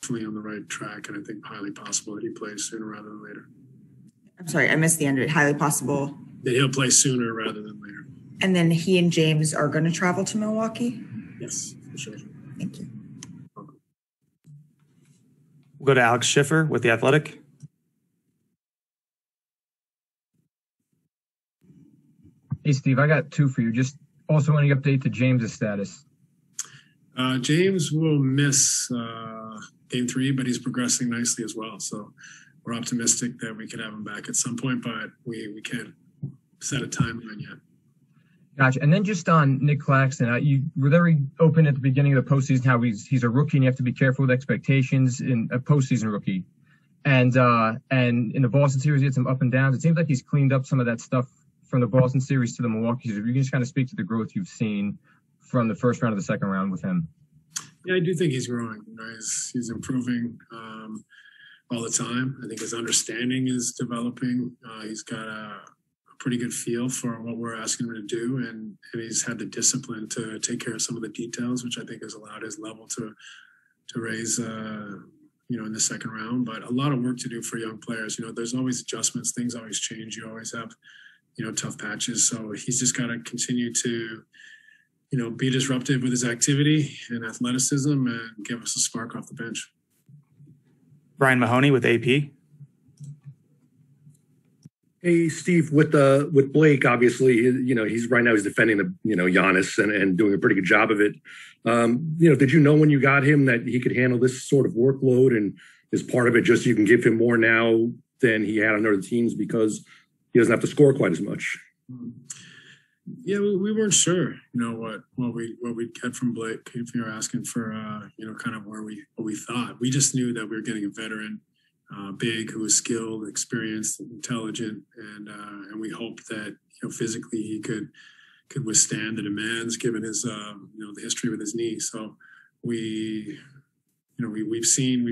definitely on the right track, and I think highly possible that he plays sooner rather than later. I'm sorry, I missed the end of it. Highly possible That he'll play sooner rather than later. And then he and James are going to travel to Milwaukee? Yes, for sure. Thank you. We'll go to Alex Schiffer with The Athletic. Hey, Steve, I got two for you. Just also any update to James's status? James will miss game 3, but he's progressing nicely as well. So we're optimistic that we can have him back at some point, but we can't set a timeline yet. Gotcha. And then just on Nick Claxton, you were very open at the beginning of the postseason how he's a rookie and you have to be careful with expectations in a postseason rookie. And in the Boston series, he had some up and downs. It seems like he's cleaned up some of that stuff from the Boston series to the Milwaukee series. If you can just kind of speak to the growth you've seen from the first round to the second round with him. Yeah, I do think he's growing. He's improving all the time. I think his understanding is developing. He's got a pretty good feel for what we're asking him to do, and he's had the discipline to take care of some of the details, which I think has allowed his level to raise in the second round. But a lot of work to do for young players. There's always adjustments, things always change, you always have tough patches. So he's just got to continue to be disruptive with his activity and athleticism and give us a spark off the bench. Brian Mahoney with AP. Hey, Steve, with Blake, obviously, he's right now he's defending the, Giannis and doing a pretty good job of it. Did you know when you got him that he could handle this sort of workload, and is part of it just you can give him more now than he had on other teams because he doesn't have to score quite as much? Yeah, we weren't sure, what we'd get from Blake. If you're asking for, kind of what we thought, we just knew that we were getting a veteran. Big, who was skilled, experienced, intelligent, and we hoped that physically he could withstand the demands given his the history with his knee. So we've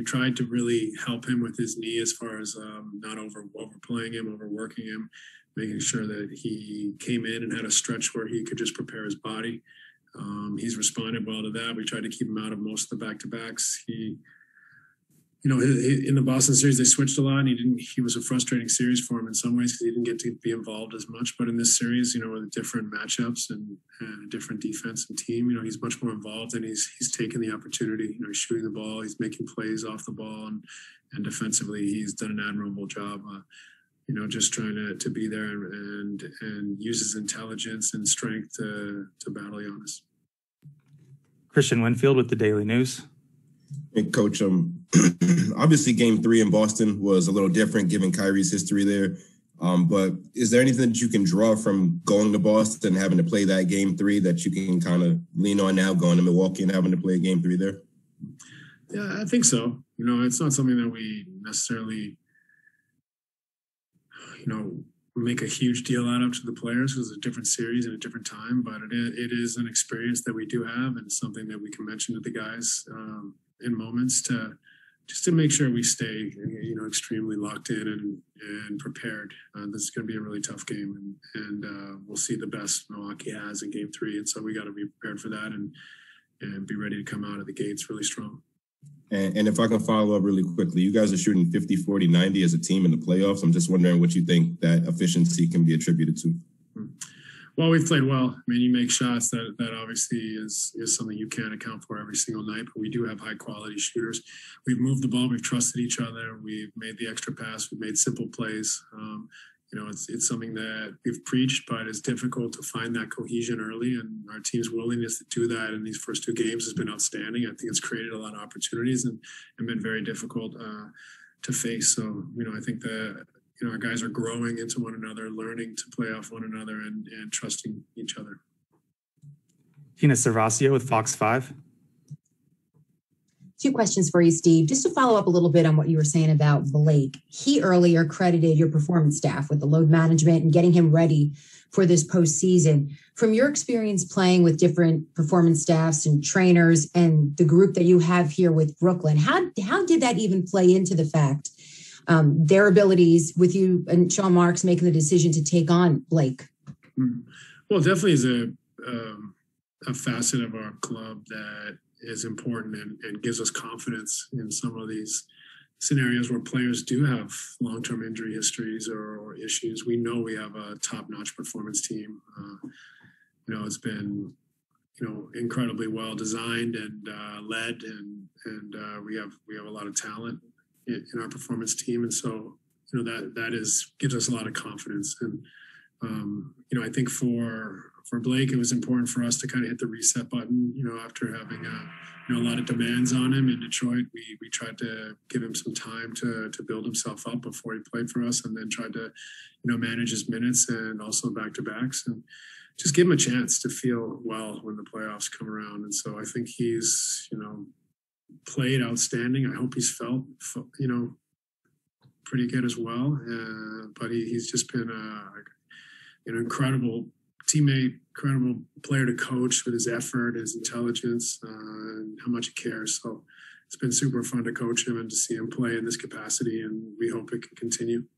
tried to really help him with his knee as far as not overplaying him, overworking him, making sure that he came in and had a stretch where he could just prepare his body. He's responded well to that. We tried to keep him out of most of the back-to-backs. In the Boston series, they switched a lot, and he was a frustrating series for him in some ways because he didn't get to be involved as much. But in this series, with different matchups and different defense and team, he's much more involved, and he's taken the opportunity. He's shooting the ball, he's making plays off the ball, and defensively, he's done an admirable job. Just trying to be there and use his intelligence and strength to battle Giannis. Christian Winfield with the Daily News. Hey, Coach, obviously Game 3 in Boston was a little different given Kyrie's history there. But is there anything that you can draw from going to Boston and having to play that Game 3 that you can kind of lean on now going to Milwaukee and having to play a Game 3 there? Yeah, I think so. It's not something that we necessarily, make a huge deal out of to the players because it's a different series and a different time. But it is an experience that we do have, and something that we can mention to the guys in moments to make sure we stay, extremely locked in and prepared. This is going to be a really tough game, and we'll see the best Milwaukee has in Game 3, and so we got to be prepared for that and be ready to come out of the gates really strong. And if I can follow up really quickly, you guys are shooting 50, 40, 90 as a team in the playoffs. I'm just wondering what you think that efficiency can be attributed to. Well, we've played well. I mean, you make shots that obviously is something you can't account for every single night, but we do have high quality shooters. We've moved the ball. We've trusted each other. We've made the extra pass. We've made simple plays. It's something that we've preached, but it's difficult to find that cohesion early, and our team's willingness to do that in these first 2 games has been outstanding. I think it's created a lot of opportunities and been very difficult to face. So, I think that, our guys are growing into one another, learning to play off one another and trusting each other. Tina Cervasio with Fox 5. 2 questions for you, Steve. Just to follow up a little bit on what you were saying about Blake. He earlier credited your performance staff with the load management and getting him ready for this postseason. From your experience playing with different performance staffs and trainers and the group that you have here with Brooklyn, how did that even play into the fact their abilities with you and Sean Marks making the decision to take on Blake? Well, definitely is a facet of our club that is important and gives us confidence in some of these scenarios where players do have long-term injury histories or issues. We know we have a top-notch performance team. It's been, incredibly well designed and led, and we have a lot of talent in our performance team, and so that gives us a lot of confidence. And I think for Blake, it was important for us to kind of hit the reset button. After having a lot of demands on him in Detroit, we tried to give him some time to build himself up before he played for us, and then tried to manage his minutes and also back-to-backs and just give him a chance to feel well when the playoffs come around. And so I think he's played outstanding. I hope he's felt pretty good as well. But he's just been an incredible teammate, incredible player to coach with his effort, his intelligence, and how much he cares. So it's been super fun to coach him and to see him play in this capacity, and we hope it can continue.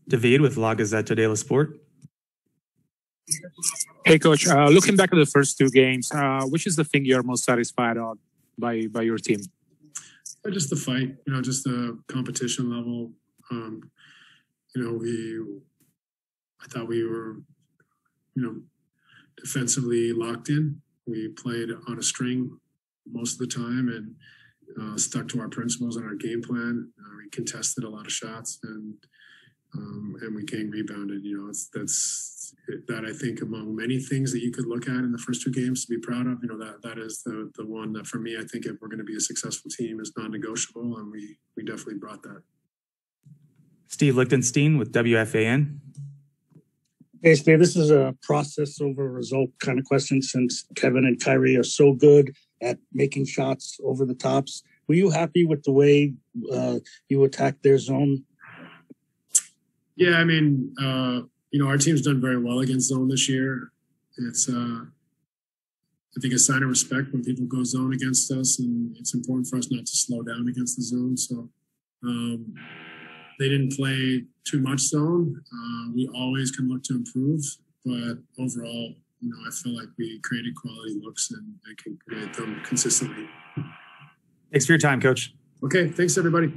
David with La Gazzetta dello Sport. Hey, Coach. Looking back at the first two games, which is the thing you're most satisfied on by your team? Just the fight, just the competition level. I thought we were, defensively locked in. We played on a string most of the time and stuck to our principles and our game plan. We contested a lot of shots and we gang rebounded. That I think among many things that you could look at in the first two games to be proud of, that is the one that for me, I think if we're going to be a successful team is non-negotiable, and we definitely brought that. Steve Lichtenstein with WFAN. Hey, Steve, this is a process over result kind of question, since Kevin and Kyrie are so good at making shots over the tops. Were you happy with the way you attacked their zone? Yeah, I mean, our team's done very well against zone this year. It's, I think, a sign of respect when people go zone against us, and it's important for us not to slow down against the zone. So they didn't play too much zone. We always can look to improve, but overall, I feel like we created quality looks and can create them consistently. Thanks for your time, Coach. Okay, thanks, everybody.